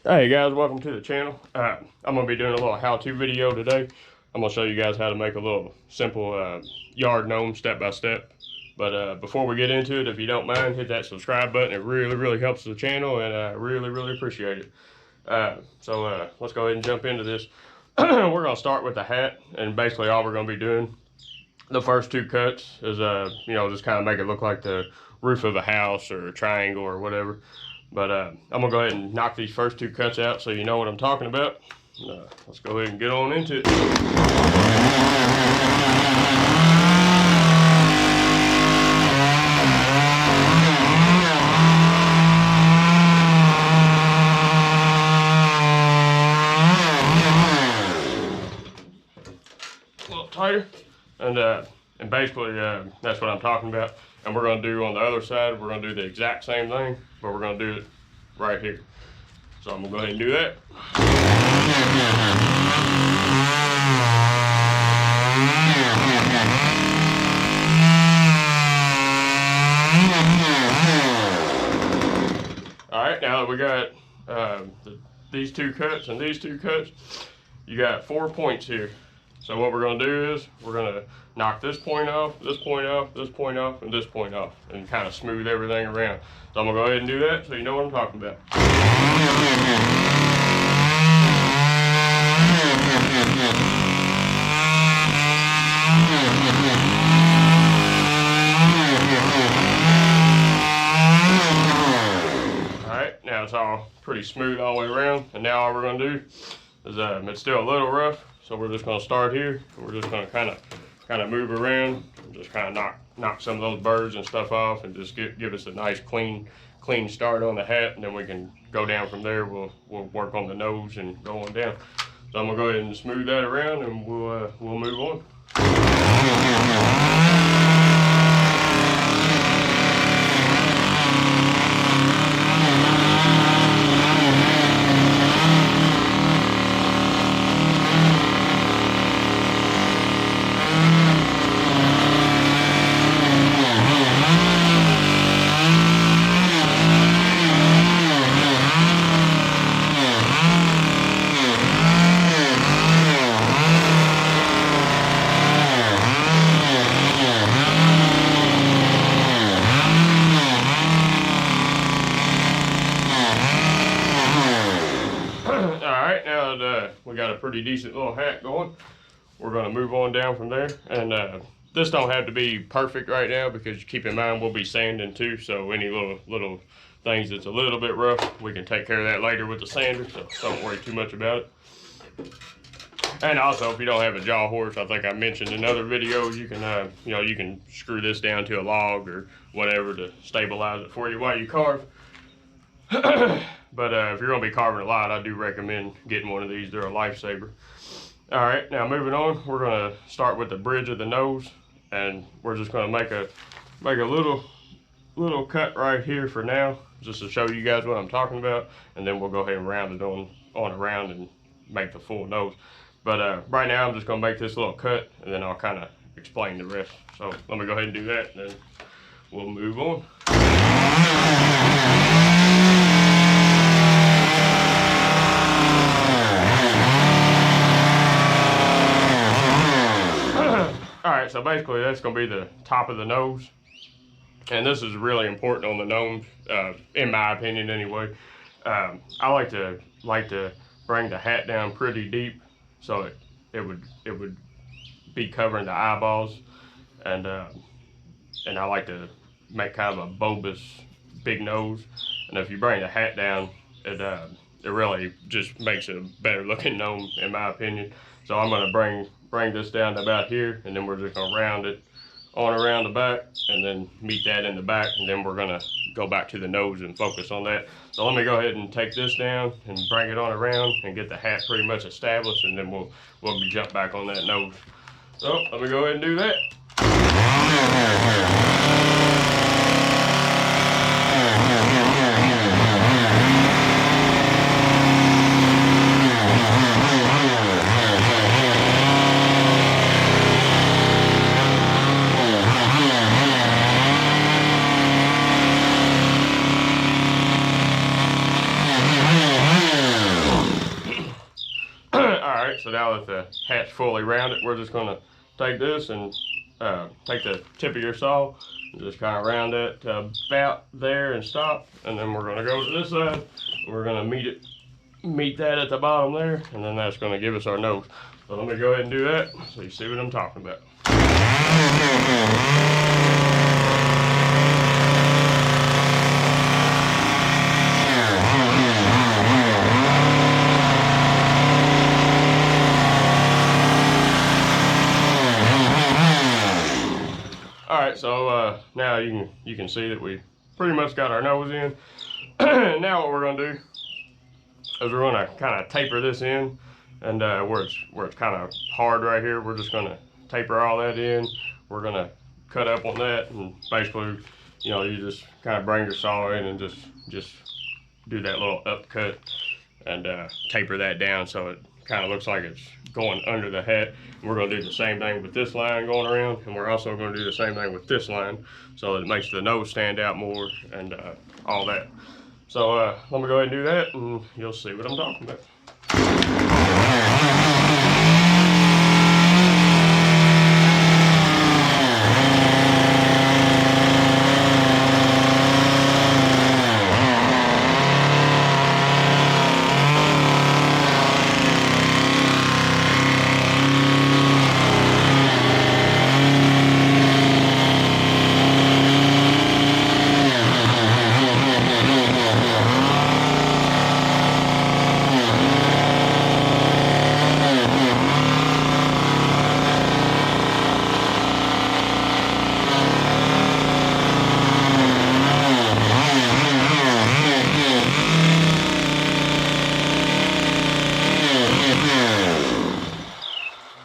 Hey guys, welcome to the channel. I'm going to be doing a little how-to video today. I'm going to show you guys how to make a little simple yard gnome step by step. But before we get into it, if you don't mind, hit that subscribe button. It really helps the channel, and I really appreciate it. So let's go ahead and jump into this. We're going to start with the hat, and basically all we're going to be doing the first two cuts is just kind of make it look like the roof of a house or a triangle or whatever. But I'm gonna go ahead and knock these first two cuts out so you know what I'm talking about. Let's go ahead and get on into it. A little tighter, and basically that's what I'm talking about. And we're going to do on the other side, we're going to do the exact same thing, but we're going to do it right here. So I'm going to go ahead and do that. Alright, now that we got these two cuts and these two cuts, you got 4 points here. So what we're going to do is we're going to knock this point off, this point off, this point off, and this point off, and kind of smooth everything around. So I'm going to go ahead and do that so you know what I'm talking about. Alright, now it's all pretty smooth all the way around, and now all we're going to do is it's still a little rough. So we're just going to start here. We're just going to kind of move around, just kind of knock some of those birds and stuff off, and just give us a nice clean start on the hat, and then we can go down from there. We'll work on the nose and go on down. So I'm gonna go ahead and smooth that around, and we'll move on. Alright, now that we got a pretty decent little hat going, we're going to move on down from there. And this don't have to be perfect right now, because keep in mind we'll be sanding too, so any little things that's a little bit rough, we can take care of that later with the sander, so don't worry too much about it. And also, if you don't have a jaw horse, I think I mentioned in other videos, you can you can screw this down to a log or whatever to stabilize it for you while you carve. But if you're going to be carving a lot, I do recommend getting one of these. They're a lifesaver. Alright, now moving on, we're going to start with the bridge of the nose, and we're just going to make a little cut right here for now, just to show you guys what I'm talking about, and then we'll go ahead and round it on around and make the full nose. But right now I'm just going to make this little cut, and then I'll kind of explain the rest. So let me go ahead and do that, and then we'll move on. Alright, so basically that's going to be the top of the nose. And this is really important on the gnomes, in my opinion anyway. I like to bring the hat down pretty deep, so it would be covering the eyeballs. And I like to make kind of a bulbous big nose. And if you bring the hat down, it really just makes a better looking gnome, in my opinion. So I'm going to bring this down to about here, and then we're just going to round it on around the back, and then meet that in the back, and then we're going to go back to the nose and focus on that. So let me go ahead and take this down and bring it on around and get the hat pretty much established, and then we'll jump back on that nose. So let me go ahead and do that. Alright, so now that the hat's fully rounded, we're just going to take this and take the tip of your saw and just kind of round it to about there and stop. And then we're going to go to this side. We're going to meet that at the bottom there, and then that's going to give us our nose. So let me go ahead and do that so you see what I'm talking about. Alright, so now you can see that we pretty much got our nose in. Now what we're going to do is we're going to kind of taper this in, and where it's kind of hard right here, we're just going to taper all that in. We're going to cut up on that, and basically, you know, you just kind of bring your saw in and just do that little upcut and taper that down so it kind of looks like it's going under the hat. And we're going to do the same thing with this line going around, and we're also going to do the same thing with this line so that it makes the nose stand out more and all that. So let me go ahead and do that, and you'll see what I'm talking about.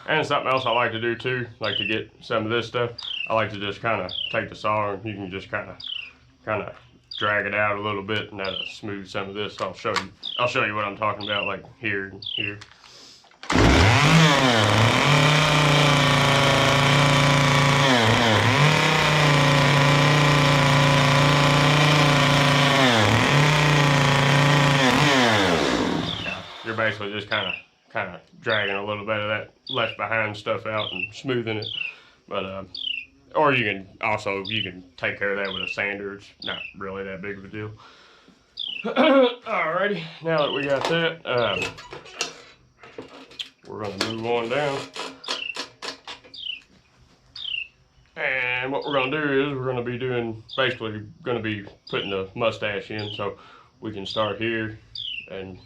And something else I like to do too, like to get some of this stuff, I like to just kind of take the saw and you can just kind of drag it out a little bit, and that'll smooth some of this. I'll show you what I'm talking about, like here and here. You're basically just kind of dragging a little bit of that left behind stuff out and smoothing it. But or you can take care of that with a sander. It's not really that big of a deal. Alrighty, now that we got that, we're gonna move on down. And what we're gonna do is we're gonna be putting the mustache in. So we can start here and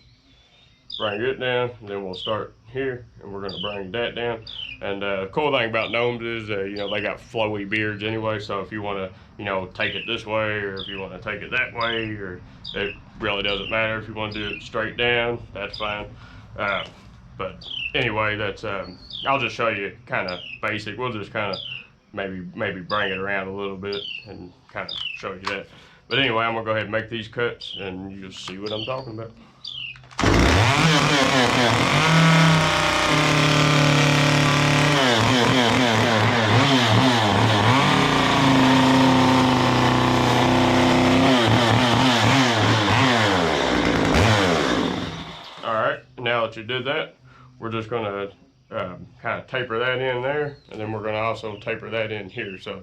bring it down, and then we'll start here, and we're going to bring that down. And the cool thing about gnomes is, you know, they got flowy beards anyway, so if you want to, you know, take it this way, or if you want to take it that way, or it really doesn't matter. If you want to do it straight down, that's fine. But anyway, that's I'll just show you kind of basic. We'll just kind of maybe bring it around a little bit and kind of show you that. But anyway, I'm going to go ahead and make these cuts, and you'll see what I'm talking about. Alright, now that you did that, we're just going to kind of taper that in there, and then we're going to also taper that in here, so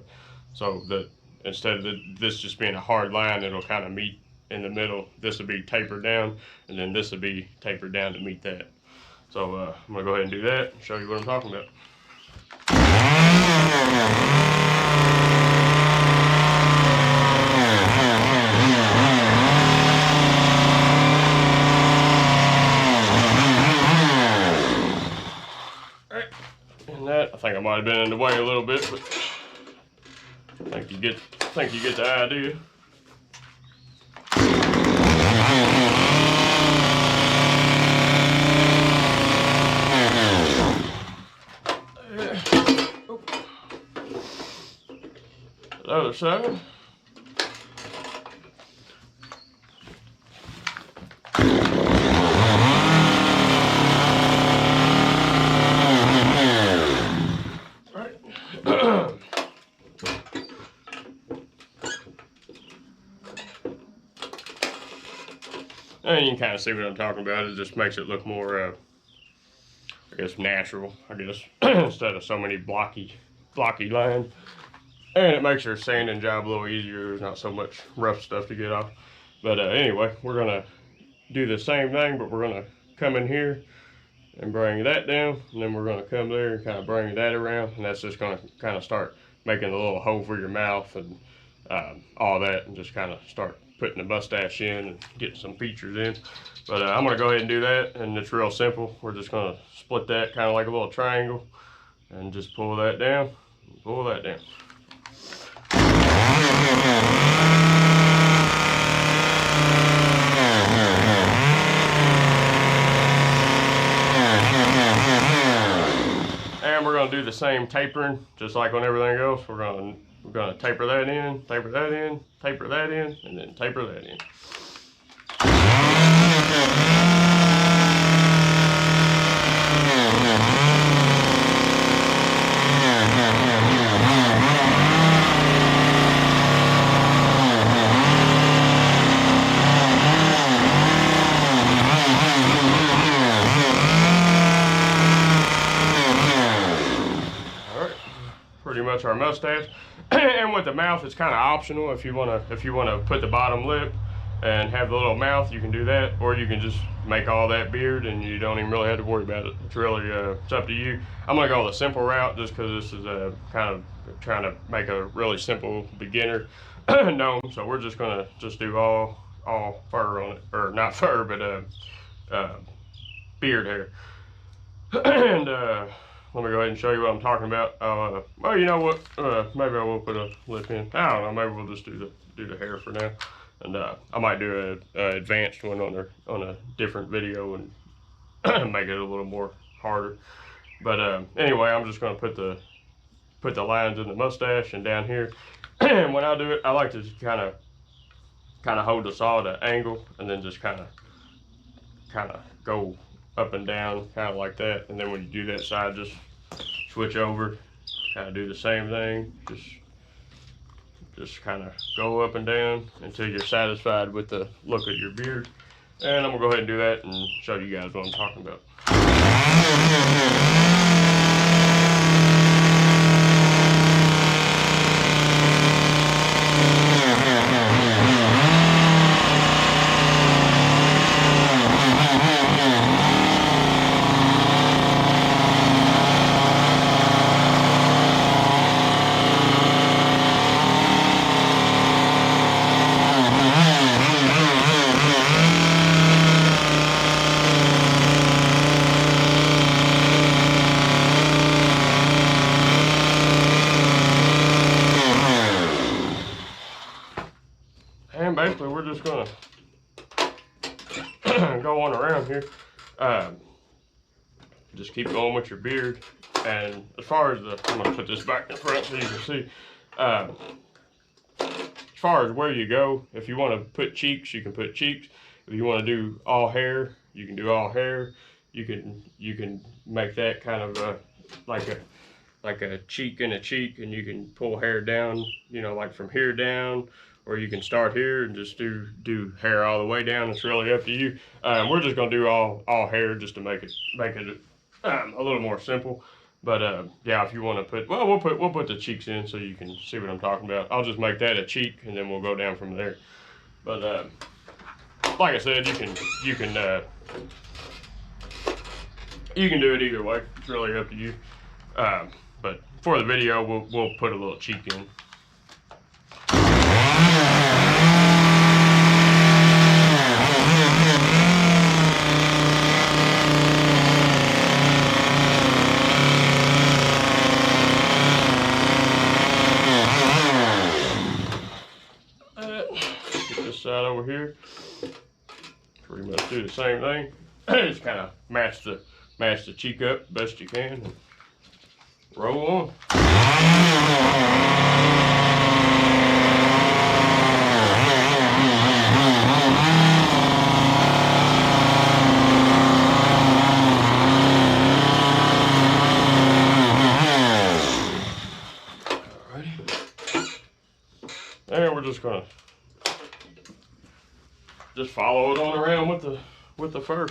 that instead of this just being a hard line, it'll kind of meet in the middle. This will be tapered down, and then this will be tapered down to meet that. So I'm going to go ahead and do that and show you what I'm talking about. Alright, and that, I think I might have been in the way a little bit, but I think you get the idea. The other side. And you can kind of see what I'm talking about. It just makes it look more I guess natural, I guess, instead of so many blocky lines. And it makes your sanding job a little easier. There's not so much rough stuff to get off. But anyway, we're gonna do the same thing, but we're gonna come in here and bring that down, and then we're gonna come there and kind of bring that around, and that's just gonna kind of start making a little hole for your mouth and all that, and just kind of start putting the mustache in and getting some features in. But I'm gonna go ahead and do that, and it's real simple. We're just gonna split that kind of like a little triangle, and just pull that down, and pull that down. And we're gonna do the same tapering, just like on everything else. We're gonna taper that in, taper that in, taper that in, and then taper that in. Pretty much our mustache. And with the mouth, it's kind of optional. If you wanna put the bottom lip and have the little mouth, you can do that, or you can just make all that beard and you don't even really have to worry about it. It's really it's up to you. I'm gonna go the simple route just because this is kind of trying to make a really simple beginner gnome. So we're just gonna do all fur on it, or not fur, but beard hair. And let me go ahead and show you what I'm talking about. Well, you know what? Maybe I will put a lip in. I don't know. Maybe we'll just do the hair for now, and I might do a advanced one on a different video and make it a little more harder. But anyway, I'm just gonna put the lines in the mustache and down here. And when I do it, I like to just kind of hold the saw at an angle, and then just kind of go up and down, kind of like that. And then when you do that side, just switch over, kind of do the same thing. Just kind of go up and down until you're satisfied with the look of your beard. And I'm gonna go ahead and do that and show you guys what I'm talking about. And basically, we're just gonna go on around here. Just keep going with your beard. And as far as I'm gonna put this back in front so you can see. As far as where you go, if you want to put cheeks, you can put cheeks. If you want to do all hair, you can do all hair. You can make that kind of like a cheek and a cheek, and you can pull hair down, you know, like from here down. Or you can start here and just do hair all the way down. It's really up to you. We're just gonna do all hair just to make it a little more simple. But yeah, if you want to put, well, we'll put the cheeks in so you can see what I'm talking about. I'll just make that a cheek, and then we'll go down from there. But like I said, you can do it either way. It's really up to you. But for the video, we'll put a little cheek in. Get this side over here. Pretty much do the same thing. Just kind of match the cheek up best you can and roll on. And we're just gonna follow it on around with the fur.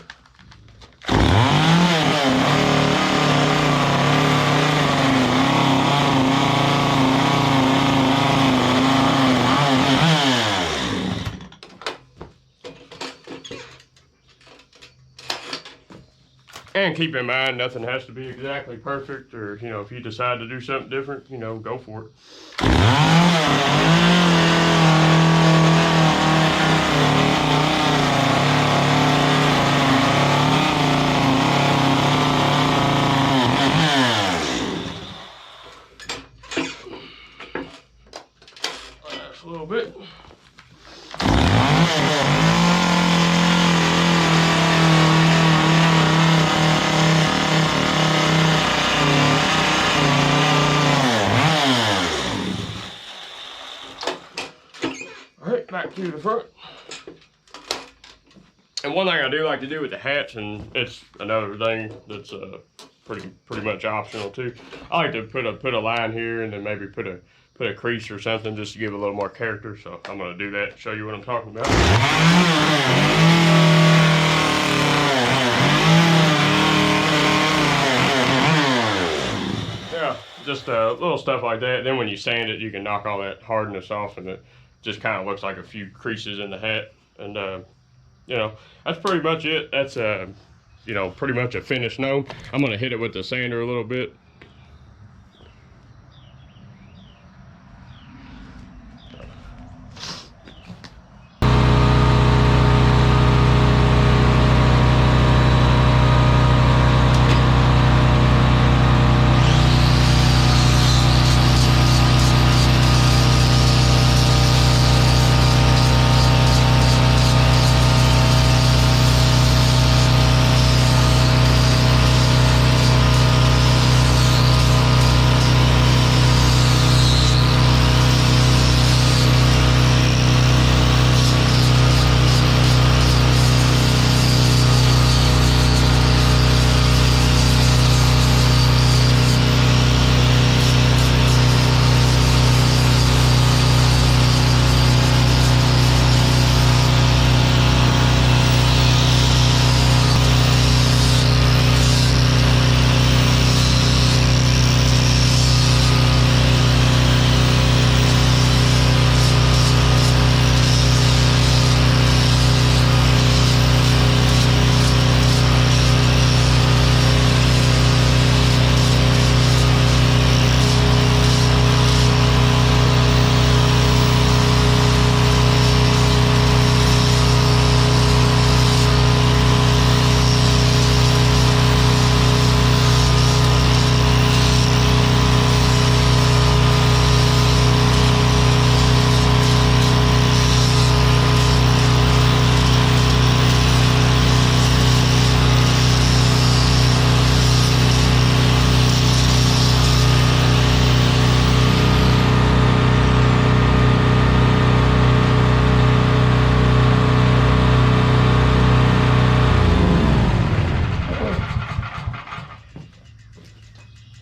And keep in mind, nothing has to be exactly perfect, or, you know, if you decide to do something different, you know, go for it. A little bit. Alright, back to the front. And one thing I do like to do with the hats, and it's another thing that's pretty much optional too. I like to put a line here, and then maybe put a crease or something just to give a little more character. So I'm gonna do that, show you what I'm talking about. Yeah, just little stuff like that. Then when you sand it, you can knock all that hardness off, and it just kind of looks like a few creases in the hat. And you know, that's pretty much it. That's you know, pretty much a finished gnome. I'm gonna hit it with the sander a little bit.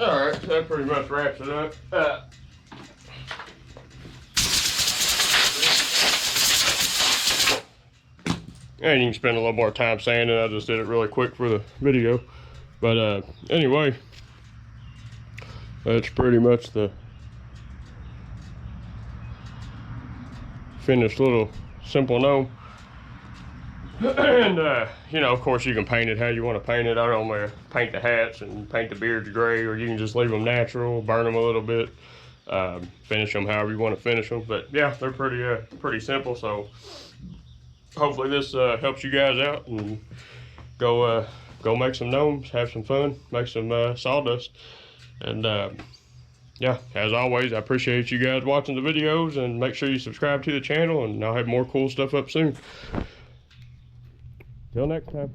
Alright, so that pretty much wraps it up. And you can spend a little more time sanding. I just did it really quick for the video. But anyway, that's pretty much the finished little simple gnome. And you know, of course, you can paint it how you want to paint it. I don't want to paint the hats and paint the beards gray, or you can just leave them natural, burn them a little bit, finish them however you want to finish them. But yeah, they're pretty simple. So hopefully this helps you guys out, and go make some gnomes, have some fun, make some sawdust. And yeah, as always, I appreciate you guys watching the videos, and make sure you subscribe to the channel, and I'll have more cool stuff up soon. Till next time.